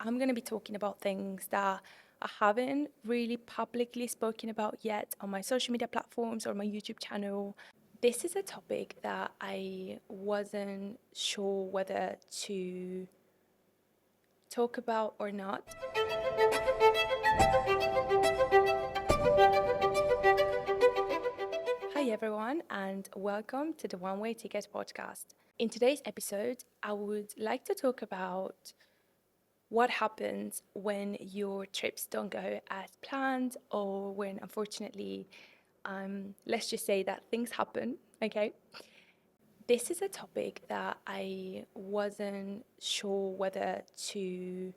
I'm going to be talking about things that I haven't really publicly spoken about yet on my social media platforms or my YouTube channel. This is a topic that I wasn't sure whether to talk about or not. Hi, everyone, and welcome to the One Way Ticket podcast. In today's episode, I would like to talk about what happens when your trips don't go as planned or when, unfortunately, let's just say that things happen, okay? This is a topic that I wasn't sure whether to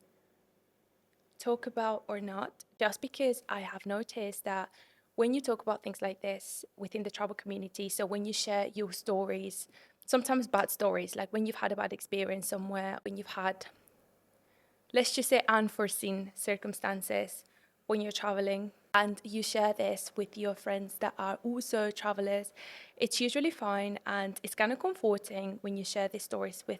talk about or not, just because I have noticed that when you talk about things like this within the travel community, so when you share your stories, sometimes bad stories, like when you've had a bad experience somewhere, when you've had, let's just say, unforeseen circumstances when you're traveling, and you share this with your friends that are also travelers, it's usually fine and it's kind of comforting when you share these stories with,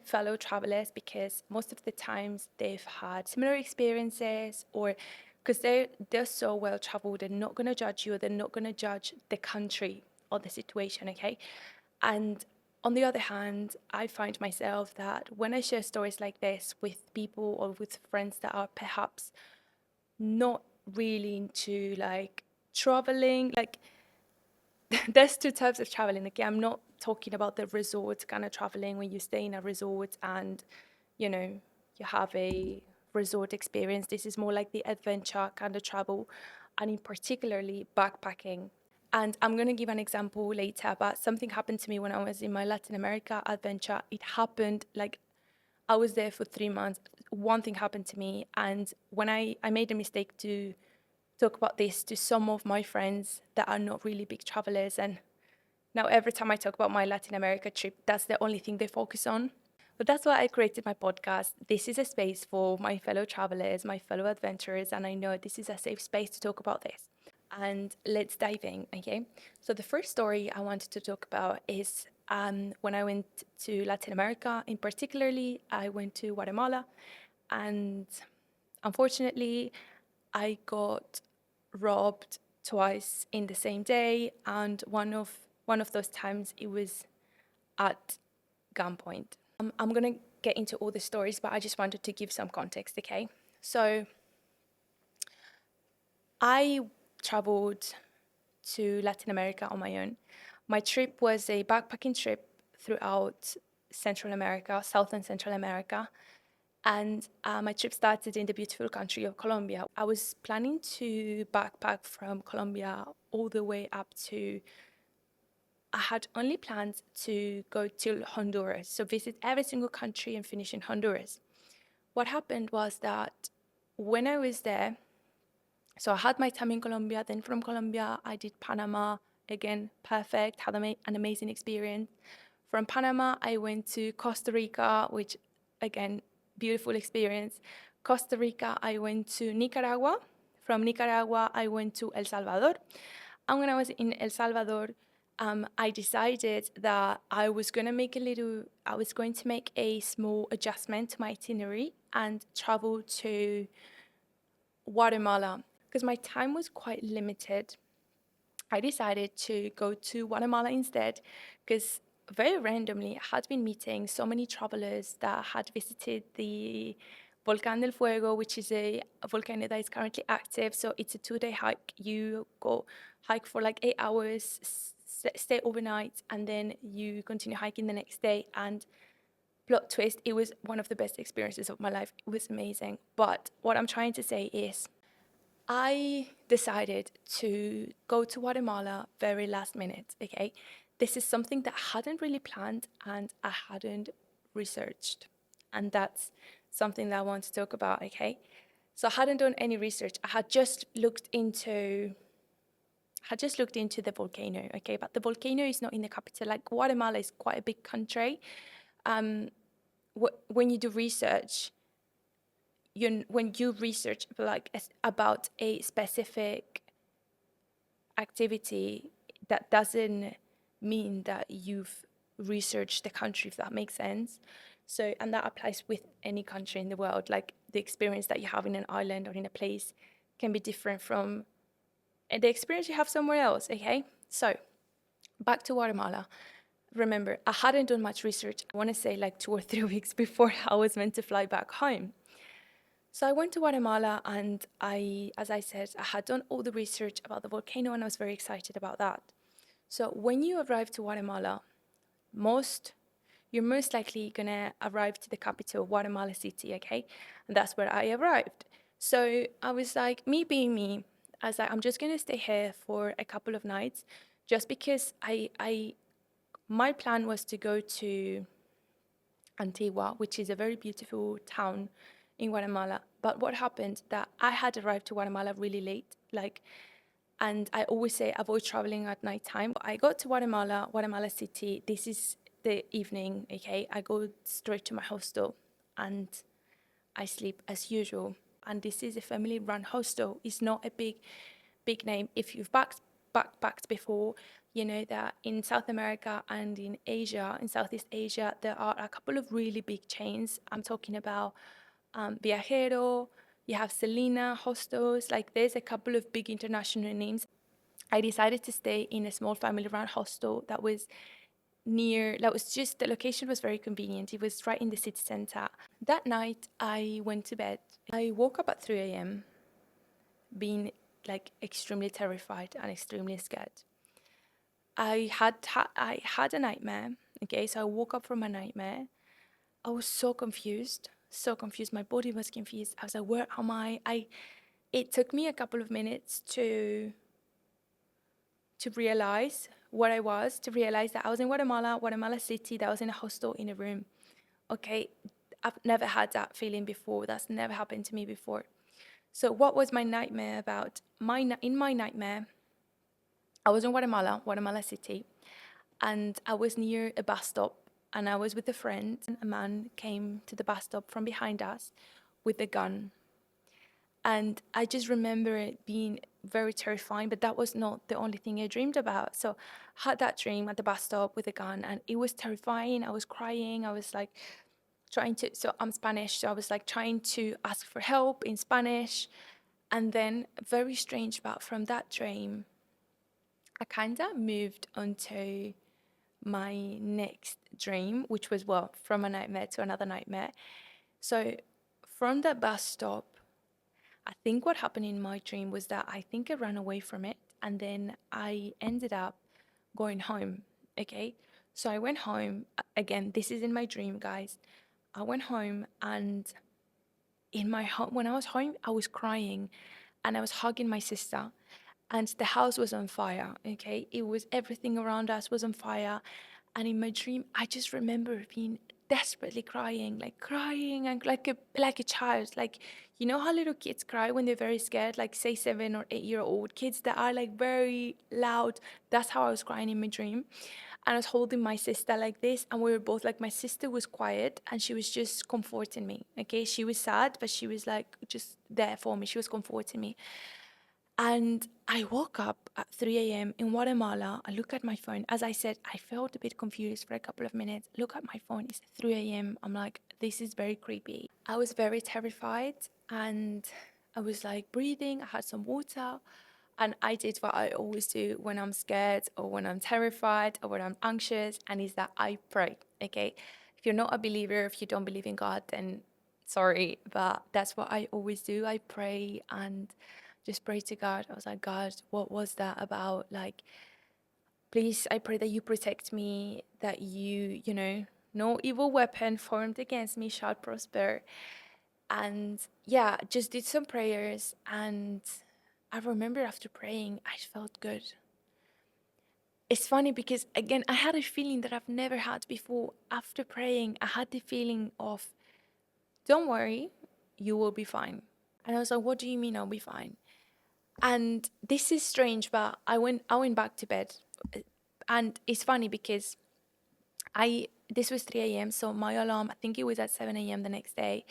fellow travelers, because most of the times they've had similar experiences, or because they're so well traveled, they're not going to judge you, they're not going to judge the country or the situation, okay? And on the other hand, I find myself that when I share stories like this with people or with friends that are perhaps not really into like traveling, like there's two types of traveling. Okay, I'm not talking about the resort kind of traveling when you stay in a resort and, you know, you have a resort experience. This is more like the adventure kind of travel, and in particularly backpacking. And I'm going to give an example later, but something happened to me when I was in my Latin America adventure. It happened like I was there for 3 months. One thing happened to me, and when I made a mistake to talk about this to some of my friends that are not really big travelers. And now every time I talk about my Latin America trip, that's the only thing they focus on. But that's why I created my podcast. This is a space for my fellow travelers, my fellow adventurers, and I know this is a safe space to talk about this. And let's dive in, okay? So the first story I wanted to talk about is when I went to Latin America. In particularly, I went to Guatemala, and unfortunately, I got robbed twice in the same day, and one of those times it was at gunpoint. I'm gonna get into all the stories, but I just wanted to give some context, okay? So I traveled to Latin America on my own. My trip was a backpacking trip throughout Central America, South and Central America. And my trip started in the beautiful country of Colombia. I was planning to backpack from Colombia all the way up to, I had only planned to go to Honduras, so visit every single country and finish in Honduras. What happened was that when I was there, so I had my time in Colombia, then from Colombia, I did Panama. Again, perfect, had an amazing experience. From Panama, I went to Costa Rica, which, again, beautiful experience. Costa Rica, I went to Nicaragua. From Nicaragua, I went to El Salvador. And when I was in El Salvador, I decided that I was going to make a small adjustment to my itinerary and travel to Guatemala, because my time was quite limited. I decided to go to Guatemala instead because very randomly I had been meeting so many travelers that had visited the Volcán del Fuego, which is a volcano that is currently active. So it's a 2-day hike. You go hike for like 8 hours, stay overnight, and then you continue hiking the next day. And plot twist, it was one of the best experiences of my life. It was amazing. But what I'm trying to say is, I decided to go to Guatemala very last minute, okay? This is something that I hadn't really planned and I hadn't researched. And that's something that I want to talk about, okay? So I hadn't done any research. I had just looked into the volcano, okay? But the volcano is not in the capital. Like Guatemala is quite a big country. When you do research, when you research like about a specific activity, that doesn't mean that you've researched the country, if that makes sense. So, and that applies with any country in the world. Like the experience that you have in an island or in a place can be different from the experience you have somewhere else. Okay. So, back to Guatemala. Remember, I hadn't done much research. I want to say like 2 or 3 weeks before I was meant to fly back home. So I went to Guatemala and as I said, I had done all the research about the volcano and I was very excited about that. So when you arrive to Guatemala, you're most likely gonna arrive to the capital, Guatemala City, okay? And that's where I arrived. So I was like, me being me, I was like, I'm just gonna stay here for a couple of nights, just because my plan was to go to Antigua, which is a very beautiful town in Guatemala. But what happened that I had arrived to Guatemala really late, and I always say avoid traveling at nighttime. I got to Guatemala City. This is the evening, okay? I go straight to my hostel and I sleep as usual. And this is a family-run hostel. It's not a big name. If you've backpacked before, you know that in South America and in Asia, in Southeast Asia, there are a couple of really big chains. I'm talking about Viajero, you have Selena hostels, like there's a couple of big international names. I decided to stay in a small family-run hostel that was the location was very convenient. It was right in the city center. That night, I went to bed. I woke up at 3 a.m., being like extremely terrified and extremely scared. I had a nightmare. Okay, so I woke up from a nightmare. I was so confused, so confused. My body was confused. I was like, where am I? It took me a couple of minutes to realize what I was, to realize that I was in Guatemala City, that I was in a hostel in a room. Okay, I've never had that feeling before. That's never happened to me before. So what was my nightmare about? In my nightmare, I was in Guatemala City, and I was near a bus stop, and I was with a friend. A man came to the bus stop from behind us with a gun. And I just remember it being very terrifying, but that was not the only thing I dreamed about. So I had that dream at the bus stop with a gun, and it was terrifying. I was crying. I was like so I'm Spanish, so I was like trying to ask for help in Spanish. And then, very strange, but from that dream, I kind of moved onto my next dream, which was, well, from a nightmare to another nightmare. So from that bus stop, I think what happened in my dream was that I think I ran away from it and then I ended up going home. Okay. So I went home. Again, this is in my dream, guys. I went home and in my home, when I was home, I was crying and I was hugging my sister and the house was on fire. Okay. It was everything around us was on fire. And in my dream, I just remember being desperately crying and like a child. Like, you know how little kids cry when they're very scared, like say 7 or 8 year old kids that are like very loud. That's how I was crying in my dream. And I was holding my sister like this, and we were both like, my sister was quiet and she was just comforting me. Okay, she was sad, but she was like just there for me. She was comforting me. And I woke up at 3 a.m. in Guatemala. I look at my phone. As I said, I felt a bit confused for a couple of minutes. Look at my phone. It's 3 a.m. I'm like, this is very creepy. I was very terrified and I was like breathing. I had some water. And I did what I always do when I'm scared or when I'm terrified or when I'm anxious. And is that I pray. Okay. If you're not a believer, if you don't believe in God, then sorry. But that's what I always do. I pray and just pray to God. I was like, God, what was that about? Like, please, I pray that you protect me, that no evil weapon formed against me shall prosper. And yeah, just did some prayers. And I remember after praying, I felt good. It's funny because, again, I had a feeling that I've never had before. After praying, I had the feeling of, don't worry, you will be fine. And I was like, what do you mean I'll be fine? And this is strange, but I went back to bed. And it's funny because this was 3 a.m. So my alarm, I think it was at 7 a.m. the next day,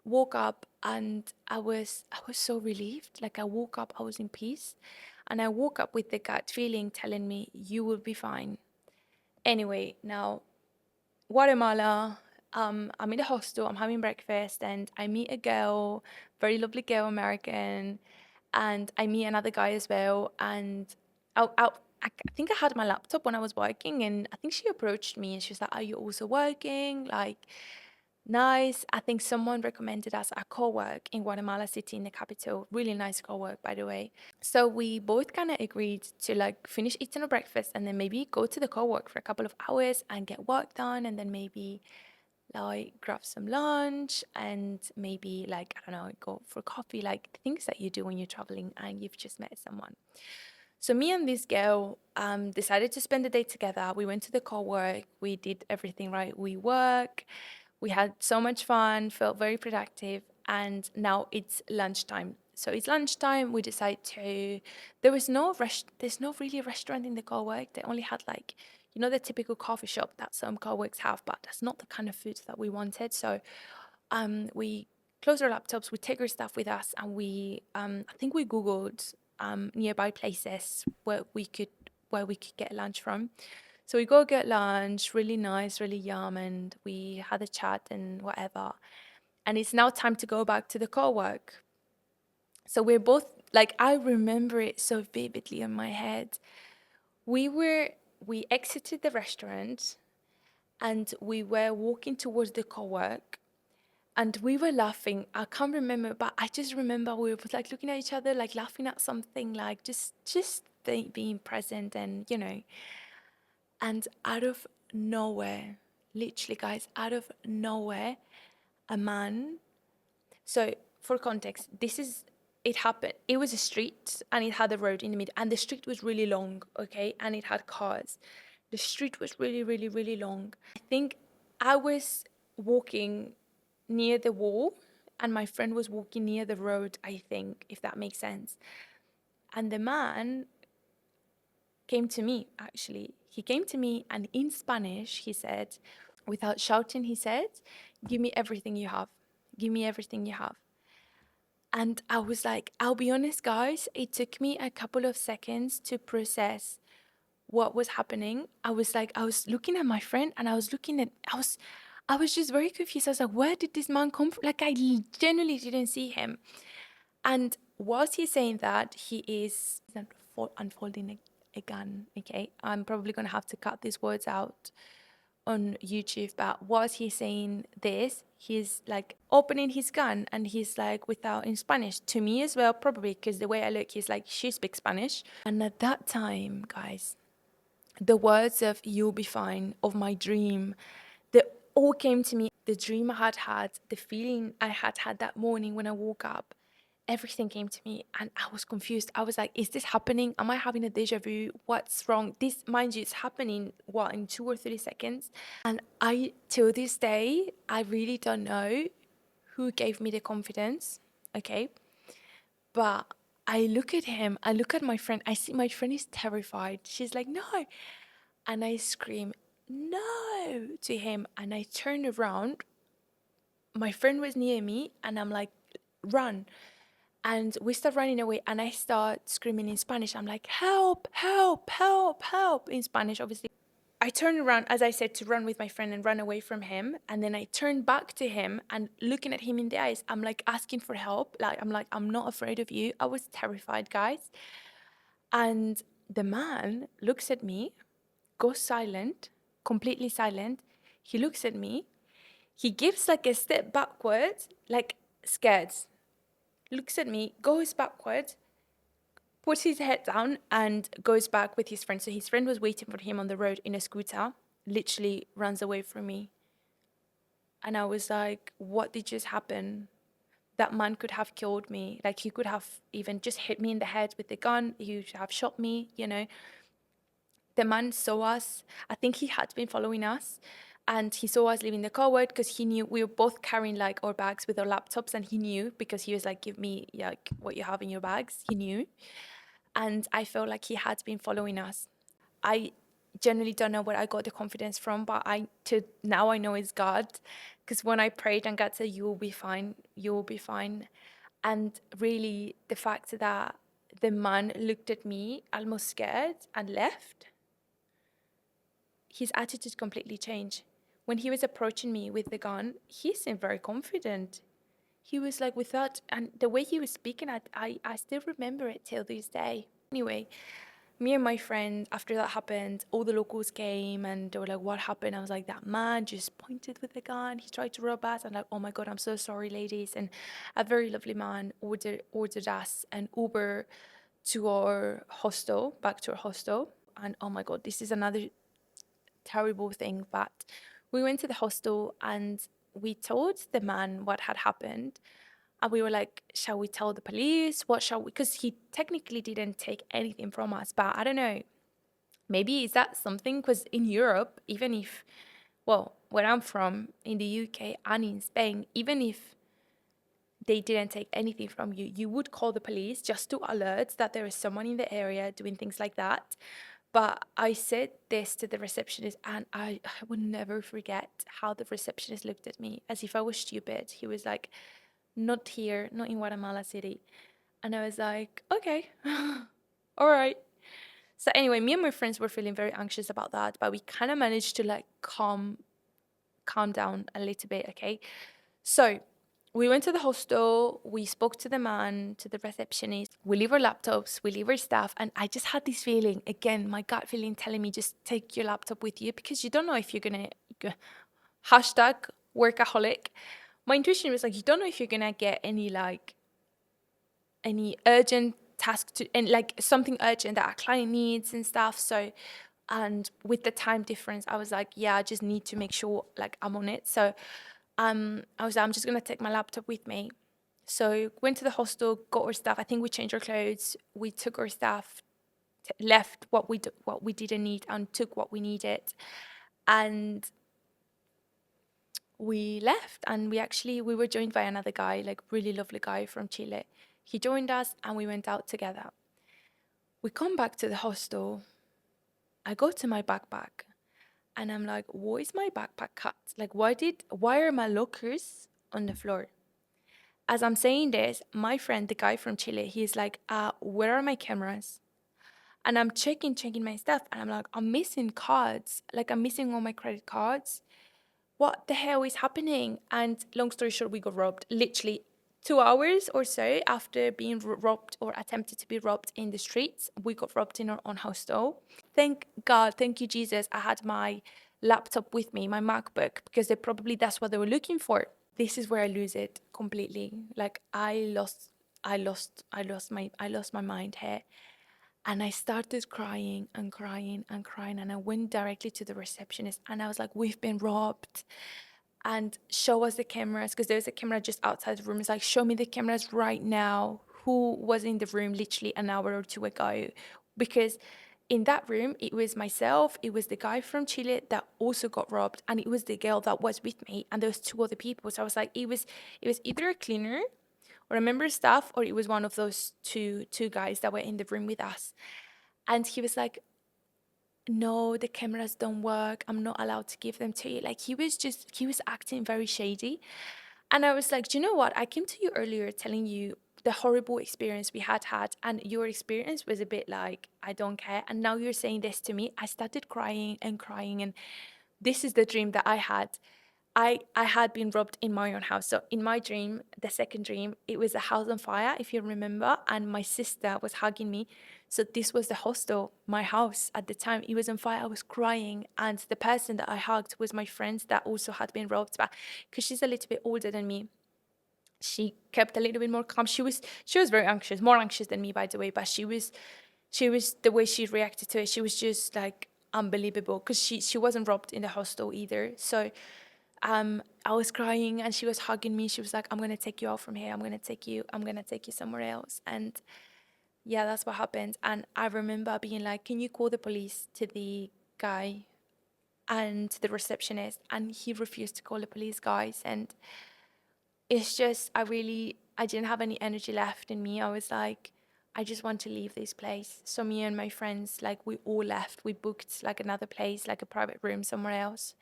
woke up and I was so relieved. Like I woke up, I was in peace. And I woke up with the gut feeling telling me, you will be fine. Anyway, now Guatemala, I'm in a hostel, I'm having breakfast, and I meet a girl, very lovely girl, American, and I meet another guy as well. And I think I had my laptop when I was working, and I think she approached me and she was like, "Are you also working?" Like, nice. I think someone recommended us a co-work in Guatemala City in the capital. Really nice co-work, by the way. So we both kind of agreed to like finish eating our breakfast and then maybe go to the co-work for a couple of hours and get work done, and then maybe like grab some lunch and maybe like, I don't know, go for coffee, like things that you do when you're traveling and you've just met someone. So me and this girl decided to spend the day together. We went to the co-work, we did everything right. We work, we had so much fun, felt very productive, and now it's lunchtime. So it's lunchtime. We decide to. There's no really restaurant in the co-work. They only had like, the typical coffee shop that some co-works have, but that's not the kind of food that we wanted. So, we close our laptops, we take our stuff with us, and I think we googled nearby places where we could get lunch from. So we go get lunch, really nice, really yum, and we had a chat and whatever. And it's now time to go back to the co-work. So we're both like, I remember it so vividly in my head. We exited the restaurant and we were walking towards the co-work and we were laughing. I can't remember, but I just remember we were like looking at each other, like laughing at something, like just being present and. And out of nowhere, literally, guys, out of nowhere, a man. So, for context, it happened. It was a street and it had a road in the middle, and the street was really long, okay? And it had cars. The street was really, really, really long. I think I was walking near the wall, and my friend was walking near the road, I think, if that makes sense. And the man came to me, actually. He came to me and in Spanish, he said, without shouting, he said, "Give me everything you have. Give me everything you have." And I was like, I'll be honest, guys, it took me a couple of seconds to process what was happening. I was like, I was looking at my friend and I was just very confused. I was like, where did this man come from? Like, I genuinely didn't see him. And whilst he's saying that, he's unfolding a gun. Okay, I'm probably gonna have to cut these words out on YouTube, but whilst he's saying this, he's like opening his gun and he's like without in Spanish to me as well, probably because the way I look, he's like, she speaks Spanish. And at that time, guys, the words of "you'll be fine" of my dream, they all came to me. The dream I had had, the feeling I had had that morning when I woke up, everything came to me and I was confused. I was like, is this happening? Am I having a deja vu? What's wrong? This, mind you, it's happening, what, in 2 or 3 seconds? And till this day, I really don't know who gave me the confidence, okay? But I look at him, I look at my friend, I see my friend is terrified. She's like, no. And I scream, no, to him. And I turn around. My friend was near me and I'm like, run. And we start running away and I start screaming in Spanish. I'm like, help, help, help, help, in Spanish, obviously. I turned around, as I said, to run with my friend and run away from him. And then I turned back to him and looking at him in the eyes, I'm like asking for help. I'm not afraid of you. I was terrified, guys. And the man looks at me, goes silent, completely silent. He looks at me. He gives like a step backwards, like scared. Looks at me, goes backwards, puts his head down and goes back with his friend. So his friend was waiting for him on the road in a scooter, literally runs away from me. And I was like, what did just happen? That man could have killed me. Like, he could have even just hit me in the head with the gun. He would have shot me. The man saw us. I think he had been following us. And he saw us leaving the co-work because he knew we were both carrying like our bags with our laptops. And he knew because he was like, give me like what you have in your bags. He knew. And I felt like he had been following us. I generally don't know where I got the confidence from, but now I know it's God, because when I prayed and God said, "You will be fine, you will be fine," and really the fact that the man looked at me almost scared and left, his attitude completely changed. when he was approaching me with the gun, he seemed very confident. He was like without, and the way he was speaking, I still remember it till this day. Anyway, me and my friend, after that happened, all the locals came and they were like, what happened? I was like, that man just pointed with a gun. He tried to rob us. I'm like, oh my God, I'm so sorry, ladies. And a very lovely man ordered us an Uber to our hostel, back to our hostel. And oh my God, this is another terrible thing. But we went to the hostel and we told the man what had happened. And we were like, shall we tell the police? What shall we? Because he technically didn't take anything from us. But I don't know. Maybe is that something? Because in Europe, even if, well, where I'm from, in the UK and in Spain, even if they didn't take anything from you, you would call the police just to alert that there is someone in the area doing things like that. But I said this to the receptionist, and I would never forget how the receptionist looked at me as if I was stupid. He was like, not here, not in Guatemala City. And I was like, okay, all right. So anyway, me and my friends were feeling very anxious about that, but we kind of managed to like calm down a little bit, okay? So we went to the hostel, we spoke to the man, to the receptionist, we leave our laptops, we leave our stuff, and I just had this feeling, again, my gut feeling telling me just take your laptop with you because you don't know if you're gonna hashtag workaholic. My intuition was like, you don't know if you're gonna get any urgent task to, and like something urgent that our client needs and stuff. So, and with the time difference, I was like, yeah, I just need to make sure like I'm on it. So I was like, I'm just gonna take my laptop with me. So went to the hostel, got our stuff. I think we changed our clothes. We took our stuff, left what we didn't need, and took what we needed. And we left, and we were joined by another guy, like really lovely guy from Chile. He joined us, and we went out together. We come back to the hostel. I go to my backpack, and I'm like, what is my backpack cut? Like, why are my lockers on the floor? As I'm saying this, my friend, the guy from Chile, he's like, where are my cameras? And I'm checking my stuff, and I'm like, I'm missing cards. Like, I'm missing all my credit cards. What the hell is happening? And long story short, we got robbed. Literally 2 hours or so after being robbed or attempted to be robbed in the streets, we got robbed in our own hostel. Thank God, thank you, Jesus. I had my laptop with me, my MacBook, because that's what they were looking for. This is where I lose it completely. Like I lost my mind here. And I started crying and crying and crying. And I went directly to the receptionist and I was like, we've been robbed. And show us the cameras, because there's a camera just outside the room. It's like, show me the cameras right now. Who was in the room literally an hour or two ago? Because in that room, it was myself, it was the guy from Chile that also got robbed, and it was the girl that was with me, and there was two other people. So I was like, it was either a cleaner or a member of staff, or it was one of those two guys that were in the room with us. And he was like, no, the cameras don't work. I'm not allowed to give them to you. Like he was acting very shady. And I was like, do you know what? I came to you earlier telling you the horrible experience we had, and your experience was a bit like, I don't care. And now you're saying this to me. I started crying and crying. And this is the dream that I had. I had been robbed in my own house. So in my dream, the second dream, it was a house on fire, if you remember, and my sister was hugging me. So this was the hostel, my house at the time. It was on fire. I was crying, and the person that I hugged was my friend that also had been robbed. But because she's a little bit older than me, she kept a little bit more calm. She was very anxious, more anxious than me, by the way. But she was the way she reacted to it. She was just like unbelievable, because she wasn't robbed in the hostel either. So I was crying and she was hugging me. She was like, I'm going to take you out from here. I'm going to take you somewhere else. And yeah, that's what happened. And I remember being like, can you call the police, to the guy and the receptionist? And he refused to call the police, guys. And it's just, I didn't have any energy left in me. I was like, I just want to leave this place. So me and my friends, like, we all left. We booked like another place, like a private room somewhere else.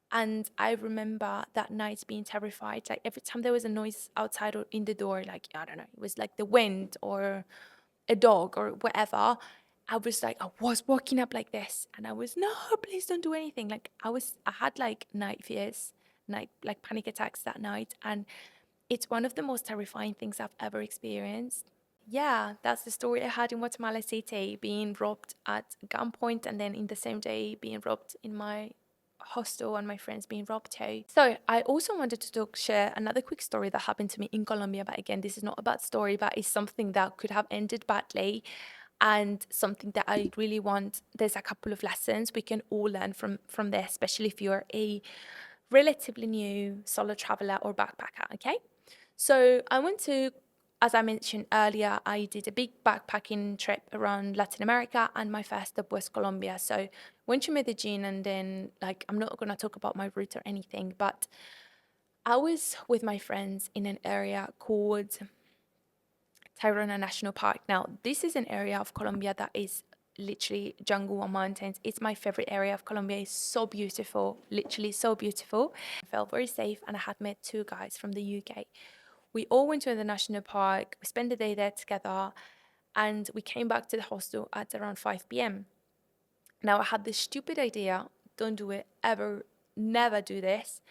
And I remember that night being terrified. Like every time there was a noise outside or in the door, like, I don't know, it was like the wind or a dog or whatever, I was like, I was walking up like this, and I was, no, please don't do anything. Like I had like night fears, like panic attacks that night, and it's one of the most terrifying things I've ever experienced. Yeah, that's the story I had in Guatemala City, being robbed at gunpoint, and then in the same day being robbed in my hostel and my friends being robbed too. So I also wanted to share another quick story that happened to me in Colombia. But again, this is not a bad story, but it's something that could have ended badly and something that I really want. There's a couple of lessons we can all learn from this, especially if you're a relatively new solo traveler or backpacker. Okay. So I went to, as I mentioned earlier, I did a big backpacking trip around Latin America, and my first stop was Colombia. So went to Medellin, and then like I'm not gonna talk about my route or anything, but I was with my friends in an area called Tayrona National Park. Now, this is an area of Colombia that is literally jungle and mountains. It's my favorite area of Colombia. It's so beautiful, literally so beautiful. I felt very safe, and I had met two guys from the UK. We all went to the national park. We spent the day there together, and we came back to the hostel at around 5 p.m. Now, I had this stupid idea, don't do it ever, never do this.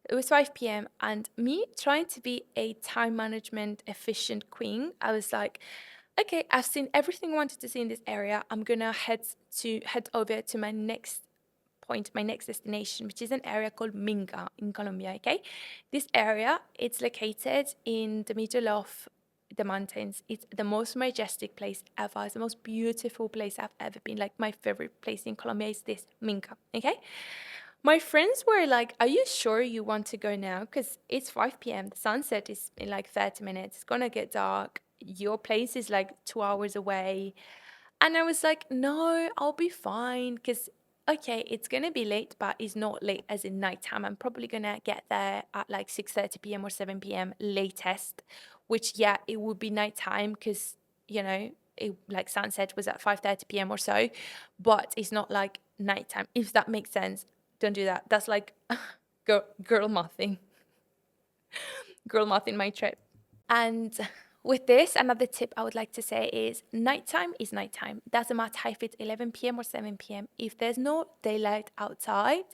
It was 5 p.m. and me trying to be a time management efficient queen, I was like, okay, I've seen everything I wanted to see in this area. I'm gonna head over to my next point, my next destination, which is an area called Minga in Colombia. Okay, this area, it's located in the middle of the mountains. It's the most majestic place ever. It's the most beautiful place I've ever been. Like my favorite place in Colombia is this Minga. Okay, my friends were like, are you sure you want to go now? Because it's 5 p.m. The sunset is in like 30 minutes. It's going to get dark. Your place is like 2 hours away. And I was like, no, I'll be fine. Because, okay, it's going to be late, but it's not late as in nighttime. I'm probably going to get there at like 6:30 p.m. or 7 p.m. latest, which, yeah, it would be nighttime because, you know, it, like sunset was at 5:30 p.m. or so, but it's not like nighttime, if that makes sense. Don't do that. That's like girl mathing, girl math in my trip. And with this, another tip I would like to say is nighttime is nighttime. Doesn't matter if it's 11 p.m. or 7 p.m. If there's no daylight outside,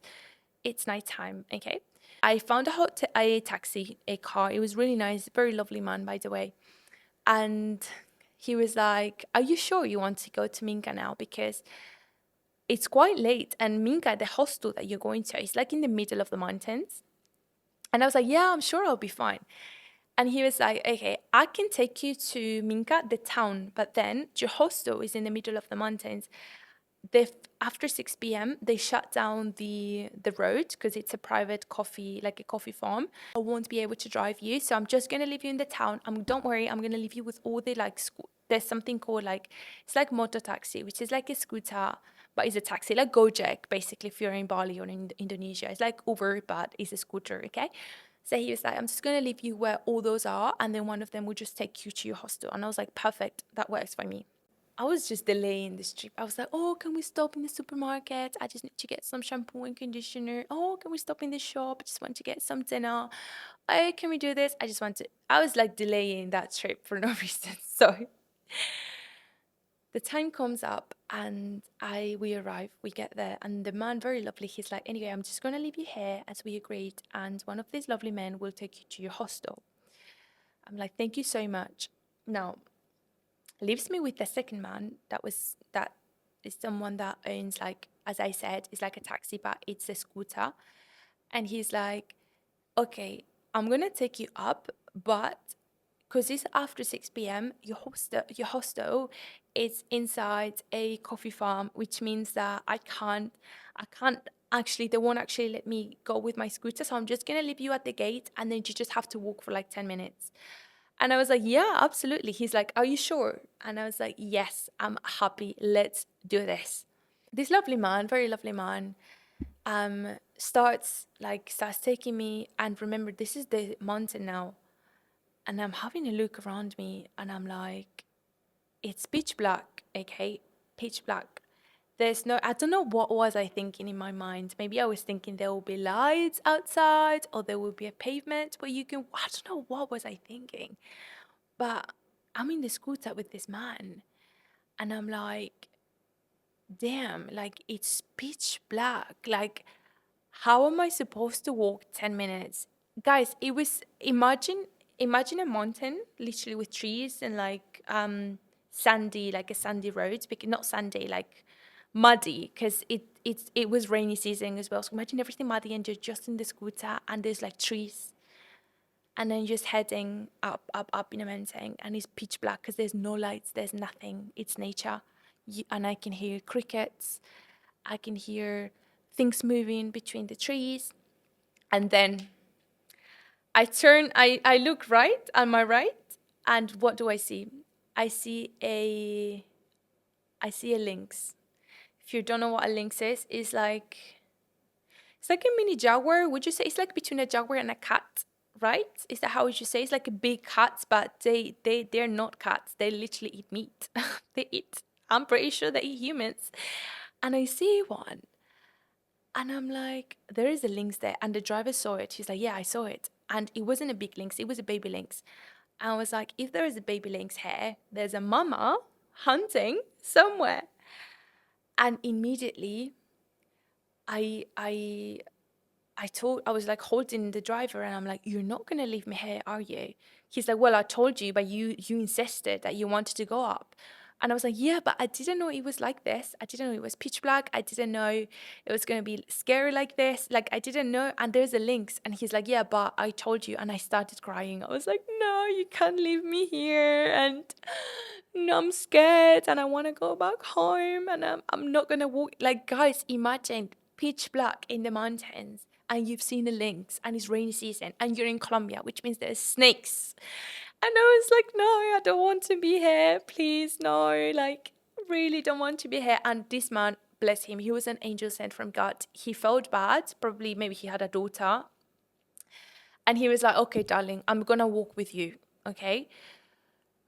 it's nighttime. Okay. I found a taxi, a car. It was really nice, very lovely man, by the way. And he was like, "Are you sure you want to go to Minga now? Because it's quite late, and Minga, the hostel that you're going to, is like in the middle of the mountains." And I was like, yeah, I'm sure I'll be fine. And he was like, okay, I can take you to Minca, the town, but then your hostel is in the middle of the mountains. After 6 p.m., they shut down the road because it's a private coffee, like a coffee farm. I won't be able to drive you, so I'm just gonna leave you in the town. Don't worry, I'm gonna leave you with all the like. There's something called like it's like motor taxi, which is like a scooter, but it's a taxi, like Gojek, basically. If you're in Bali or in Indonesia, it's like Uber, but it's a scooter. Okay. So he was like, I'm just gonna leave you where all those are, and then one of them will just take you to your hostel. And I was like, perfect, that works for me. I was just delaying this trip. I was like, oh, can we stop in the supermarket? I just need to get some shampoo and conditioner. Oh, can we stop in the shop? I just want to get some dinner. Oh, can we do this? I was like delaying that trip for no reason. So the time comes up and we arrive, we get there, and the man, very lovely, he's like, anyway, I'm just gonna leave you here as we agreed, and one of these lovely men will take you to your hostel. I'm like, thank you so much. Now, leaves me with the second man that is someone that owns, like, as I said, it's like a taxi, but it's a scooter. And he's like, okay, I'm gonna take you up, but because it's after 6 p.m., your hostel is inside a coffee farm, which means that I can't actually, they won't actually let me go with my scooter. So I'm just gonna leave you at the gate, and then you just have to walk for like 10 minutes. And I was like, yeah, absolutely. He's like, are you sure? And I was like, yes, I'm happy. Let's do this. This lovely man, very lovely man, starts taking me, and remember, this is the mountain now, and I'm having a look around me, and I'm like, it's pitch black, okay? Pitch black. I don't know what was I thinking in my mind. Maybe I was thinking there will be lights outside, or there will be a pavement where you can, I don't know what was I thinking. But I'm in the scooter with this man, and I'm like, damn, like it's pitch black. Like, how am I supposed to walk 10 minutes? Guys, it was, imagine a mountain literally with trees and like sandy, like a sandy road, not sandy, like muddy, because it was rainy season as well. So imagine everything muddy and you're just in the scooter and there's like trees, and then just heading up in a mountain, and it's pitch black because there's no lights, there's nothing, it's nature. And I can hear crickets, I can hear things moving between the trees. And then I look right on my right, and what do I see? I see a I see a lynx. If you don't know what a lynx is, it's like a mini jaguar. Would you say it's like between a jaguar and a cat, right? Is that how would you say? It's like a big cat, but they're not cats. They literally eat meat. They eat. I'm pretty sure they eat humans. And I see one, and I'm like, there is a lynx there. And the driver saw it. He's like, yeah, I saw it. And it wasn't a big lynx, it was a baby lynx. I was like, if there is a baby lynx here, there's a mama hunting somewhere. And immediately I I I was like holding the driver, and I'm like, you're not gonna leave me here, are you? He's like, well, I told you, but you insisted that you wanted to go up. And I was like, yeah, but I didn't know it was like this. I didn't know it was pitch black. I didn't know it was gonna be scary like this. Like I didn't know. And there's a lynx. And he's like, yeah, but I told you. And I started crying. I was like, no, you can't leave me here. And no, I'm scared and I want to go back home, and I'm not gonna walk. Like, guys, imagine pitch black in the mountains, and you've seen a lynx, and it's rainy season, and you're in Colombia, which means there's snakes. And I was like, no, I don't want to be here. Please, no. Like, really don't want to be here. And this man, bless him, he was an angel sent from God. He felt bad. Probably, maybe he had a daughter. And he was like, okay, darling, I'm going to walk with you. Okay.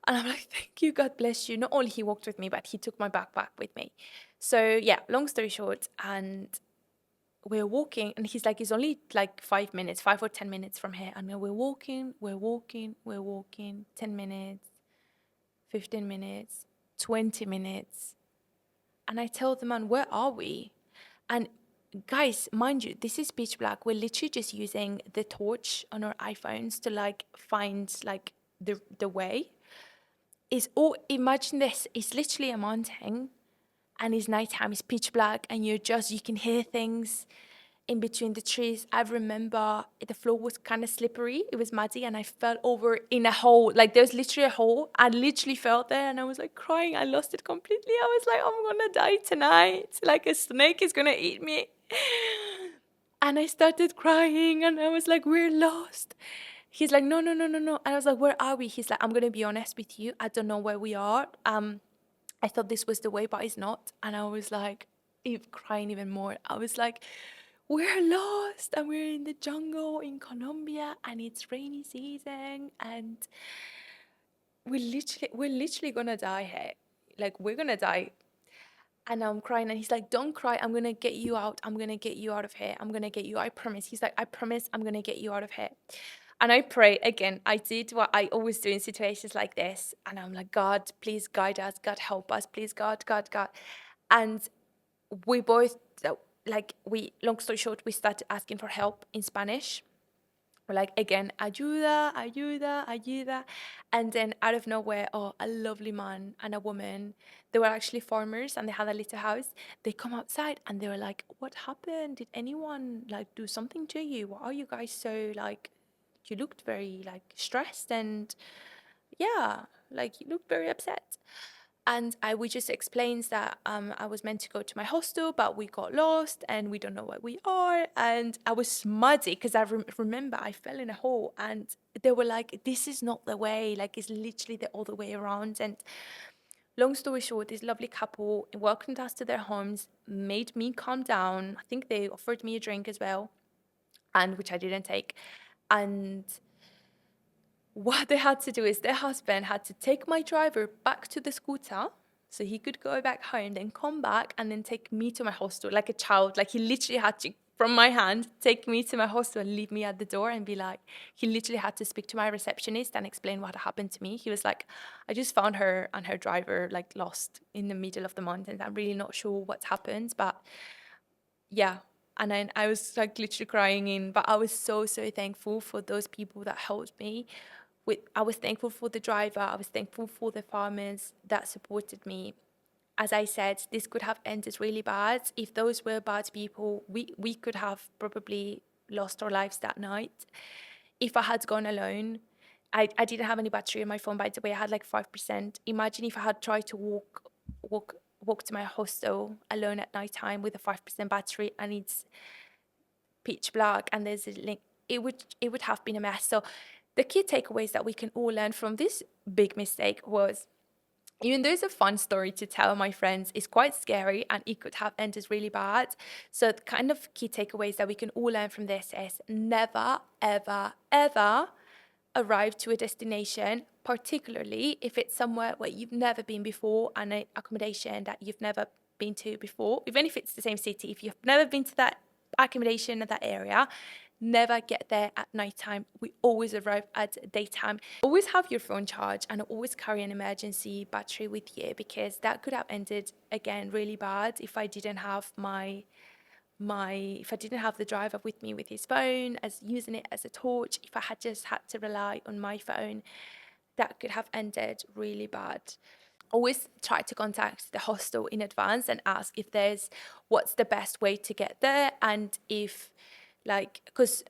And I'm like, thank you, God bless you. Not only he walked with me, but he took my backpack with me. So, yeah, long story short. And we're walking, and he's like, it's only like 5 minutes, 5 or 10 minutes from here. And we're walking, 10 minutes, 15 minutes, 20 minutes. And I tell the man, where are we? And guys, mind you, this is pitch black. We're literally just using the torch on our iPhones to like find like the way. It's all, imagine this, it's literally a mountain, and it's nighttime, it's pitch black, and you can hear things in between the trees. I remember the floor was kind of slippery. It was muddy, and I fell over in a hole. Like, there's literally a hole. I literally fell there, and I was like crying. I lost it completely. I was like, I'm gonna die tonight. Like, a snake is gonna eat me. And I started crying, and I was like, we're lost. He's like, no, no, no, no, no. And I was like, where are we? He's like, I'm gonna be honest with you. I don't know where we are. I thought this was the way, but it's not. And I was like, crying even more. I was like, we're lost, and we're in the jungle in Colombia, and it's rainy season, and we're literally gonna die here. Like, we're gonna die. And I'm crying, and he's like, don't cry, I'm gonna get you out. I'm gonna get you out of here. I'm gonna get you, I promise. He's like, I promise I'm gonna get you out of here. And I pray again. I did what I always do in situations like this. And I'm like, God, please guide us. God, help us. Please, God, God, God. And we both, long story short, we started asking for help in Spanish. We're like, again, ayuda, ayuda, ayuda. And then out of nowhere, oh, a lovely man and a woman, they were actually farmers, and they had a little house. They come outside, and they were like, what happened? Did anyone like do something to you? Why are you guys so like, you looked very like stressed, and yeah, like you looked very upset. And we just explains that I was meant to go to my hostel, but we got lost and we don't know where we are. And I was smudgy because I remember I fell in a hole, and they were like, this is not the way, like it's literally the other way around. And long story short, this lovely couple welcomed us to their homes, made me calm down. I think they offered me a drink as well, and which I didn't take. And what they had to do is their husband had to take my driver back to the scooter so he could go back home, then come back and then take me to my hostel like a child. Like, he literally had to from my hand, take me to my hostel and leave me at the door and be like, he literally had to speak to my receptionist and explain what happened to me. He was like, I just found her and her driver like lost in the middle of the mountains. I'm really not sure what's happened, but yeah. And then I was like literally crying in, but I was so, so thankful for those people that helped me. I was thankful for the driver. I was thankful for the farmers that supported me. As I said, this could have ended really bad. If those were bad people, we could have probably lost our lives that night. If I had gone alone, I didn't have any battery on my phone, by the way. I had like 5%. Imagine if I had tried to walk to my hostel alone at night time with a 5% battery and it's pitch black and there's a link. It would have been a mess. So the key takeaways that we can all learn from this big mistake was, even though it's a fun story to tell my friends, it's quite scary and it could have ended really bad. So the kind of key takeaways that we can all learn from this is never, ever, ever arrive to a destination, particularly if it's somewhere where you've never been before and an accommodation that you've never been to before. Even if it's the same city, if you've never been to that accommodation in that area, never get there at nighttime. We always arrive at daytime. Always have your phone charged and always carry an emergency battery with you, because that could have ended again really bad if I didn't have if I didn't have the driver with me with his phone, as using it as a torch. If I had just had to rely on my phone, that could have ended really bad. Always try to contact the hostel in advance and ask if there's what's the best way to get there, and if like, because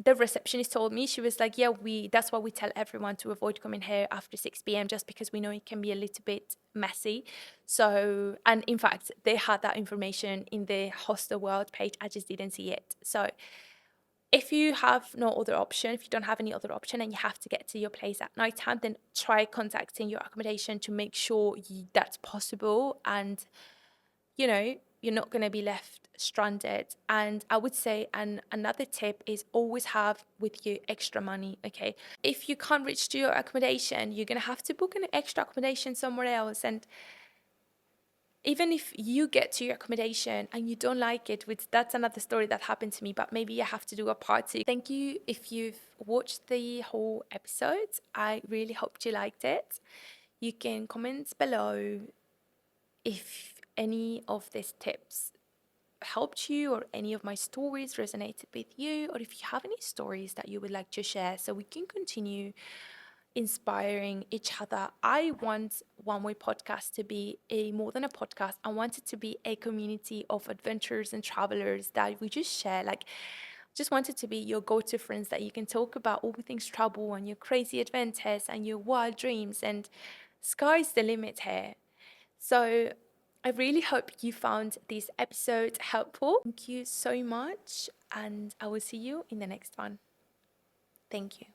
the receptionist told me, she was like, yeah, that's why we tell everyone to avoid coming here after 6 p.m. just because we know it can be a little bit messy. So, and in fact, they had that information in the hostel world page. I just didn't see it. So if you have no other option, if you don't have any other option and you have to get to your place at night time, then try contacting your accommodation to make sure that's possible, and you're not going to be left stranded. And I would say, and another tip is always have with you extra money. Okay, if you can't reach to your accommodation, you're going to have to book an extra accommodation somewhere else. And even if you get to your accommodation and you don't like it, which that's another story that happened to me, but maybe you have to do a part two. Thank you if you've watched the whole episode. I really hope you liked it. You can comment below if any of these tips helped you, or any of my stories resonated with you, or if you have any stories that you would like to share so we can continue inspiring each other. I want One Way Podcast to be more than a podcast. I want it to be a community of adventurers and travelers that we just share. Like, just want it to be your go-to friends that you can talk about all things travel and your crazy adventures and your wild dreams, and sky's the limit here. So I really hope you found this episode helpful. Thank you so much, and I will see you in the next one. Thank you.